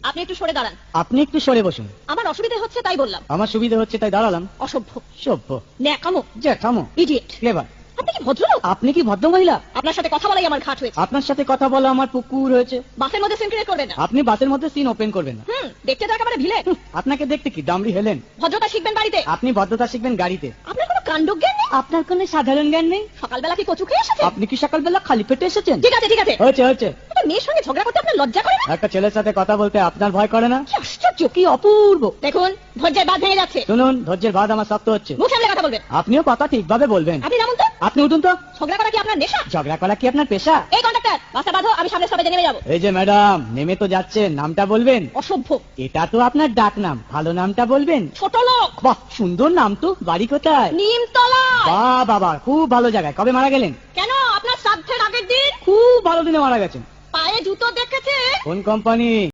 আপনি একটু সরে দাঁড়ান। আপনি একটু সরে বসুন। আমার অসুবিধা হচ্ছে তাই বললাম। আমার সুবিধা হচ্ছে তাই দাঁড়ালাম। অসভ্য, সভ্য, ন্যাকামো, জ্যাঠামো, ইডিয়েট। ক্লেভার। আপনি কি ভদ্রলোক? আপনি কি ভদ্র মহিলা? আপনার সাথে কথা বলাই আমার ঘাট হয়েছে। আপনার সাথে কথা বলা আমার পুকুর হয়েছে। বাসের মধ্যে সিন ক্রিয়েট করবেন না। আপনি বাসের মধ্যে সিন ওপেন করবেন না। দেখতে তো একেবারে ভিলে। আপনাকে দেখতে কি ডামরি হেলেন? ভদ্রতা শিখবেন বাড়িতে। আপনি ভদ্রতা শিখবেন গাড়িতে। আপনার কোনো কাণ্ডজ্ঞান নেই? আপনার কোনো সাধারণ জ্ঞান নেই? সকালবেলা কি কচু খেয়ে এসেছেন? আপনি কি সকালবেলা খালি পেটে এসেছেন? ঠিক আছে ঠিক আছে, হয়েছে হয়েছে। একটা মেয়ের সঙ্গে ঝগড়া করতে আপনার লজ্জা করে না? একটা ছেলের সাথে কথা বলতে আপনার ভয় করে না? কি আশ্চর্য, কি অপূর্ব। দেখুন ধৈর্যের বাঁধ ভেঙে যাচ্ছে। শুনুন, ধৈর্যের বাঁধ আমার শক্ত হচ্ছে। মুখ সামলে কথা বলবেন। আপনিও কথা ঠিকভাবে বলবেন। আপনি নামুন তো। আপনি উঠুন তো। ঝগড়া করা কি আপনার নেশা? ঝগড়া করা কি আপনার পেশা? এই কন্ডাক্টর, বাসটা বাঁধো, আমি সামনে স্টপেজে নেমে যাবো। এই যে ম্যাডাম, নেমে তো যাচ্ছেন, নামটা বলবেন? অসভ্য, এটা তো আপনার ডাক নাম, ভালো নামটা বলবেন। ছোট লোক। বাহ, সুন্দর নাম তো। বাড়ি কোথায়? নিমতলা। বাহ বাবা, খুব ভালো জায়গায়। কবে মারা গেলেন? কেন, আপনার শ্রাদ্ধের আগের দিন। খুব ভালো দিনে মারা গেছেন। পায়ে জুতো দেখেছে? কোন কোম্পানি?